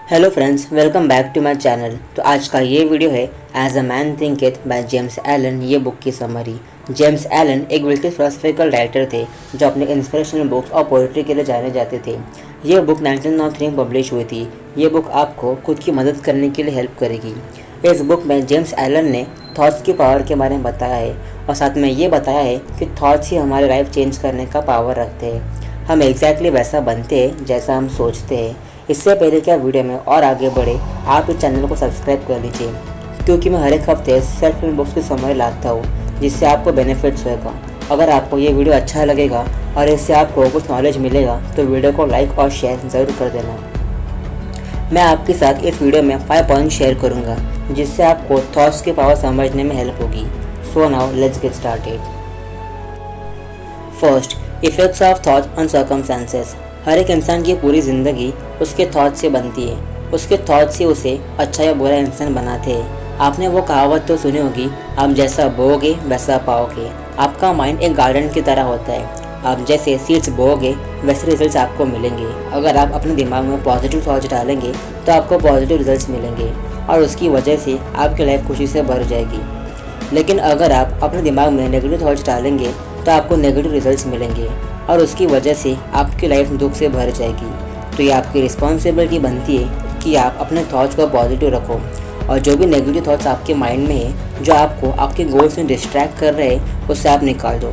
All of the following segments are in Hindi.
Hello friends, welcome back to my channel. तो आज का ये वीडियो है as a man thinketh by James Allen, ये बुक की समरी। जेम्स एलन एक ब्रिटिश फिलोसफिकल राइटर थे जो अपने इंस्पिरेशनल बुक्स और पोइट्री के लिए जाने जाते थे। ये बुक 1903 में पब्लिश हुई थी। ये बुक आपको खुद की मदद करने के लिए हेल्प करेगी। इस बुक में जेम्स एलन ने थॉट्स की पावर के बारे में बताया है और साथ में ये बताया है कि थॉट्स ही हमारे लाइफ चेंज करने का पावर रखते हैं। हम एग्जैक्टली वैसा बनते हैं जैसा हम सोचते हैं। इससे पहले कि आप वीडियो में और आगे बढ़े, आप इस चैनल को सब्सक्राइब कर लीजिए, क्योंकि मैं हर एक हफ्ते सेल्फ हेल्प बुक्स की समरी लाता हूँ जिससे आपको बेनिफिट्स होगा। अगर आपको ये वीडियो अच्छा लगेगा और इससे आपको कुछ नॉलेज मिलेगा तो वीडियो को लाइक और शेयर ज़रूर कर देना। मैं आपके साथ इस वीडियो में 5 पॉइंट शेयर करूँगा जिससे आपको थॉट्स की पावर समझने में हेल्प होगी। So now let's get started. First, effects of thoughts on circumstances. हर एक इंसान की पूरी ज़िंदगी उसके थॉट से बनती है। उसके थॉट से उसे अच्छा या बुरा इंसान बनाते हैं। आपने वो कहावत तो सुनी होगी, आप जैसा बोओगे वैसा पाओगे। आपका माइंड एक गार्डन की तरह होता है। आप जैसे सीड्स बोओगे वैसे रिजल्ट्स आपको मिलेंगे। अगर आप अपने दिमाग में पॉजिटिव थॉट्स डालेंगे तो आपको पॉजिटिव रिजल्ट्स मिलेंगे और उसकी वजह से आपकी लाइफ खुशी से भर जाएगी। लेकिन अगर आप अपने दिमाग में नेगेटिव थॉट्स डालेंगे तो आपको नेगेटिव रिजल्ट्स मिलेंगे और उसकी वजह से आपकी लाइफ दुख से भर जाएगी। तो ये आपकी रिस्पॉन्सिबिलिटी बनती है कि आप अपने थॉट्स को पॉजिटिव रखो और जो भी नेगेटिव थॉट्स आपके माइंड में है जो आपको आपके गोल्स में डिस्ट्रैक्ट कर रहे हैं उससे आप निकाल दो।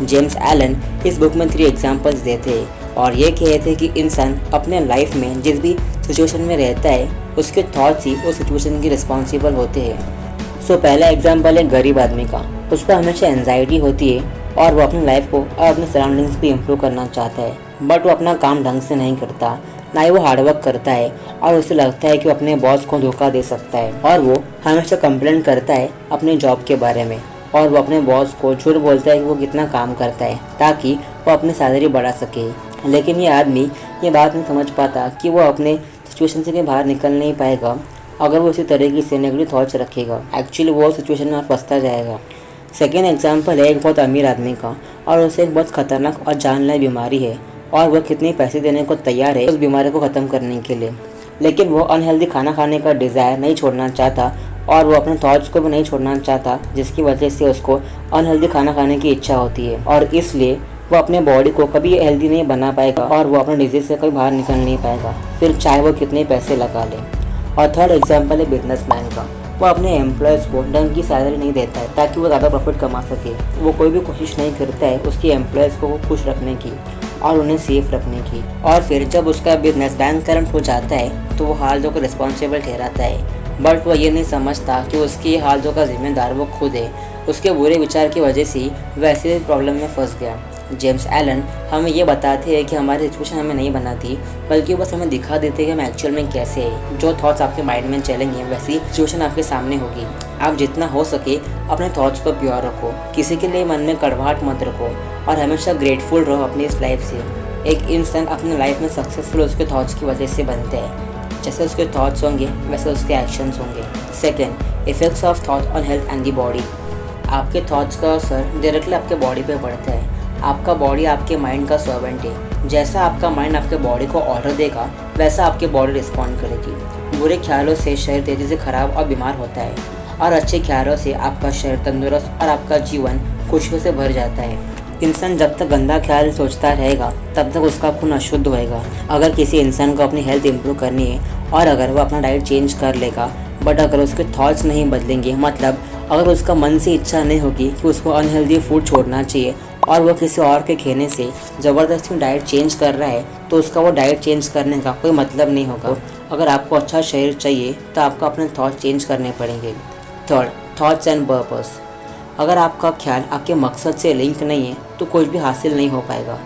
जेम्स एलन इस बुक में 3 एग्जाम्पल्स देते हैं और ये कहते हैं कि इंसान अपने लाइफ में जिस भी सिचुएशन में रहता है उसके थॉट्स ही उस सिचुएशन के रिस्पॉन्सिबल होते हैं। सो पहला एग्जाम्पल है गरीब आदमी का। उसको हमेशा एंजाइटी होती है और वो अपनी लाइफ को और अपने सराउंडिंग्स भी इम्प्रूव करना चाहता है, बट वो अपना काम ढंग से नहीं करता, ना ही वो हार्डवर्क करता है और उसे लगता है कि वो अपने बॉस को धोखा दे सकता है और वो हमेशा कंप्लेंट करता है अपने जॉब के बारे में और वो अपने बॉस को झूठ बोलता है कि वो कितना काम करता है ताकि वो अपनी सैलरी बढ़ा सके। लेकिन ये आदमी ये बात नहीं समझ पाता कि वो अपने सिचुएशन से भी बाहर निकल नहीं पाएगा अगर वो इसी तरीके से नेगेटिव थॉट्स रखेगा। एक्चुअली वो सिचुएशन में फंसता जाएगा। सेकेंड एग्जाम्पल है एक बहुत अमीर आदमी का और उसे एक बहुत खतरनाक और जानलेवा बीमारी है और वह कितने पैसे देने को तैयार है उस बीमारी को ख़त्म करने के लिए। लेकिन वो अनहेल्दी खाना खाने का डिज़ायर नहीं छोड़ना चाहता और वो अपने थॉट्स को भी नहीं छोड़ना चाहता, जिसकी वजह से उसको अनहेल्दी खाना खाने की इच्छा होती है और इसलिए वो अपने बॉडी को कभी हेल्दी नहीं बना पाएगा और वो अपने डिजीज से कभी बाहर निकल नहीं पाएगा, फिर चाहे वो कितने पैसे लगा ले। और थर्ड एग्जाम्पल है बिजनेसमैन का। वो अपने एम्प्लॉयज़ को ढंग की सैलरी नहीं देता है ताकि वो ज़्यादा प्रॉफिट कमा सके। वो कोई भी कोशिश नहीं करता है उसकी एम्प्लॉयज़ को खुश रखने की और उन्हें सेफ रखने की। और फिर जब उसका बिजनेस बैंक करंट हो जाता है तो वो हालतों को रिस्पॉन्सिबल ठहराता है, बट वो ये नहीं समझता कि उसकी हालतों का जिम्मेदार वो खुद है। उसके बुरे विचार की वजह से वैसे प्रॉब्लम में फंस गया। जेम्स एलन हमें ये बताते हैं कि हमारी सिचुएशन हमें नहीं बनाती, बल्कि बस हमें दिखा देते हैं कि हम एक्चुअल में कैसे हैं। जो थॉट्स आपके माइंड में चलेंगे वैसी सिचुएशन आपके सामने होगी। आप जितना हो सके अपने थॉट्स को प्योर रखो, किसी के लिए मन में कड़वाहट मत रखो और हमेशा ग्रेटफुल रहो अपनी इस लाइफ से। एक इंसान अपनी लाइफ में सक्सेसफुल उसके थॉट्स की वजह से बनते हैं। जैसे उसके थॉट्स होंगे वैसे उसके एक्शंस होंगे। Second, effects of thought on health and the body. आपके थॉट्स का असर डायरेक्टली आपके बॉडी पे पड़ता है। आपका बॉडी आपके माइंड का सर्वेंट है। जैसा आपका माइंड आपके बॉडी को ऑर्डर देगा वैसा आपकी बॉडी रिस्पॉन्ड करेगी। बुरे ख्यालों से शरीर तेज़ी से खराब और बीमार होता है और अच्छे ख्यालों से आपका शरीर तंदुरुस्त और आपका जीवन खुशियों से भर जाता है। इंसान जब तक गंदा ख्याल सोचता रहेगा तब तक उसका खून अशुद्ध होएगा। अगर किसी इंसान को अपनी हेल्थ इंप्रूव करनी है और अगर वो अपना डाइट चेंज कर लेगा, बट अगर उसके थॉट्स नहीं बदलेंगे, मतलब अगर उसका मन से इच्छा नहीं होगी कि उसको अनहेल्दी फूड छोड़ना चाहिए और वो किसी और के कहने से ज़बरदस्ती डाइट चेंज कर रहा है, तो उसका वो डाइट चेंज करने का कोई मतलब नहीं होगा। अगर आपको अच्छा शरीर चाहिए तो आपको अपने थॉट चेंज करने पड़ेंगे। Third, thoughts and purpose. अगर आपका ख्याल आपके मकसद से लिंक नहीं है तो कुछ भी हासिल नहीं हो पाएगा।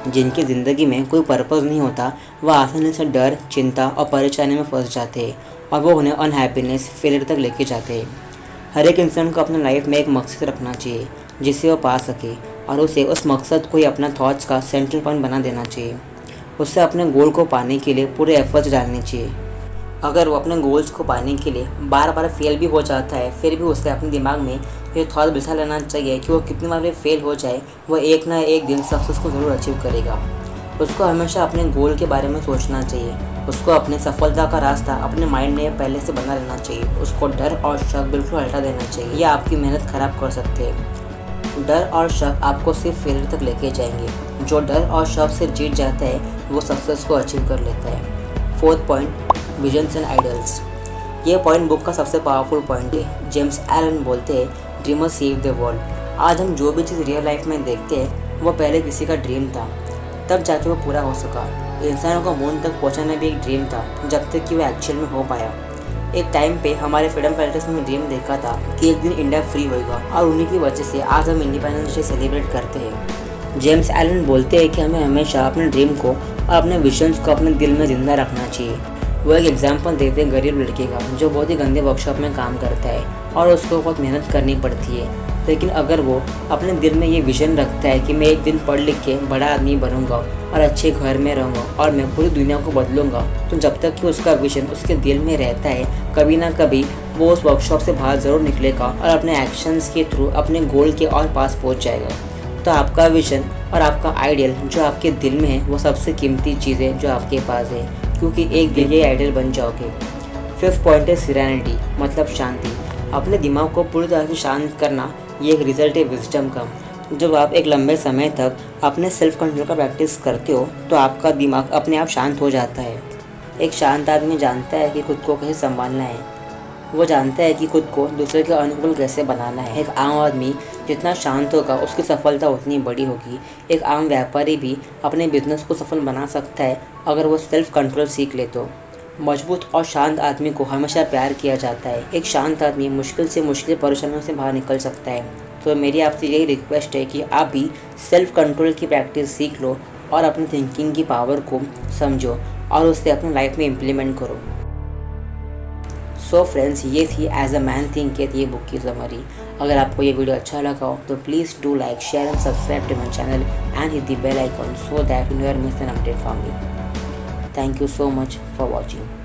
जिनकी ज़िंदगी में कोई पर्पस नहीं होता वह आसानी से डर, चिंता और परेशानी में फंस जाते हैं और वो उन्हें अनहैप्पीनेस, फेलियर तक लेके जाते हैं। हर एक इंसान को अपने लाइफ में एक मकसद रखना चाहिए जिससे वो पा सके और उसे उस मकसद को ही अपना थॉट्स का सेंट्रल पॉइंट बना देना चाहिए। उससे अपने गोल को पाने के लिए पूरे एफर्ट्स डालने चाहिए। अगर वो अपने गोल्स को पाने के लिए बार बार फेल भी हो जाता है, फिर भी उसे अपने दिमाग में ये थॉट बिठा लेना चाहिए कि वो कितनी बार भी फेल हो जाए वो एक ना एक दिन सक्सेस को ज़रूर अचीव करेगा। उसको हमेशा अपने गोल के बारे में सोचना चाहिए। उसको अपने सफलता का रास्ता अपने माइंड में पहले से बना लेना चाहिए। उसको डर और शक बिल्कुल हटा देना चाहिए, ये आपकी मेहनत खराब कर सकते हैं। डर और शक आपको सिर्फ फेलियर तक लेके जाएंगे। जो डर और शक से जीत जाता है वो सक्सेस को अचीव कर लेता है। Fourth point, visions and idols. ये पॉइंट बुक का सबसे पावरफुल पॉइंट है। जेम्स एलन बोलते हैं, ड्रीमर्स सेव द वर्ल्ड। आज हम जो भी चीज़ रियल लाइफ में देखते हैं वो पहले किसी का ड्रीम था, तब जाके वो पूरा हो सका। इंसानों को मून तक पहुंचाना भी एक ड्रीम था, जब तक कि वो एक्चुअल में हो पाया। एक टाइम पे हमारे फ्रीडम फाइटर्स ने ड्रीम देखा था कि एक दिन इंडिया फ्री होगा, और उन्हीं की वजह से आज हम इंडिपेंडेंस डे सेलिब्रेट करते हैं। जेम्स एलन बोलते हैं कि हमें हमेशा अपने ड्रीम को और अपने विजन्स को अपने दिल में जिंदा रखना चाहिए। वो एक एग्जाम्पल देते हैं गरीब लड़के का, जो बहुत ही गंदे वर्कशॉप में काम करता है और उसको बहुत मेहनत करनी पड़ती है। लेकिन अगर वो अपने दिल में ये विजन रखता है कि मैं एक दिन पढ़ लिख के बड़ा आदमी बनूंगा और अच्छे घर में रहूँगा और मैं पूरी दुनिया को बदलूंगा, तो जब तक कि उसका विजन उसके दिल में रहता है, कभी ना कभी वो उस वर्कशॉप से बाहर ज़रूर निकलेगा और अपने एक्शंस के थ्रू अपने गोल के और पास पहुँच जाएगा। तो आपका विजन और आपका आइडियल जो आपके दिल में है वो सबसे कीमती चीज़ है जो आपके पास है, क्योंकि एक दिन ये आइडियल बन जाओगे। फिफ्थ पॉइंट है सीरेनिटी, मतलब शांति। अपने दिमाग को पूरी तरह से शांत करना, ये एक रिजल्ट है विजडम का। जब आप एक लंबे समय तक अपने सेल्फ कंट्रोल का प्रैक्टिस करते हो तो आपका दिमाग अपने आप शांत हो जाता है। एक शांत आदमी जानता है कि खुद को कैसे संभालना है, वो जानता है कि खुद को दूसरे के अनुकूल कैसे बनाना है। एक आम आदमी जितना शांत होगा उसकी सफलता उतनी बड़ी होगी। एक आम व्यापारी भी अपने बिजनेस को सफल बना सकता है अगर वो सेल्फ कंट्रोल सीख ले तो। मजबूत और शांत आदमी को हमेशा प्यार किया जाता है। एक शांत आदमी मुश्किल से मुश्किल परेशानियों से बाहर निकल सकता है। तो मेरी आपसे यही रिक्वेस्ट है कि आप भी सेल्फ कंट्रोल की प्रैक्टिस सीख लो और अपनी थिंकिंग की पावर को समझो और उसे अपनी लाइफ में इम्प्लीमेंट करो। सो फ्रेंड्स, ये थी एज अ मैन थिंक ये बुक की समरी। अगर आपको ये वीडियो अच्छा लगा हो तो please do like, share and subscribe to my channel and hit the bell icon so that you never miss an update from me. Thank you so much for watching.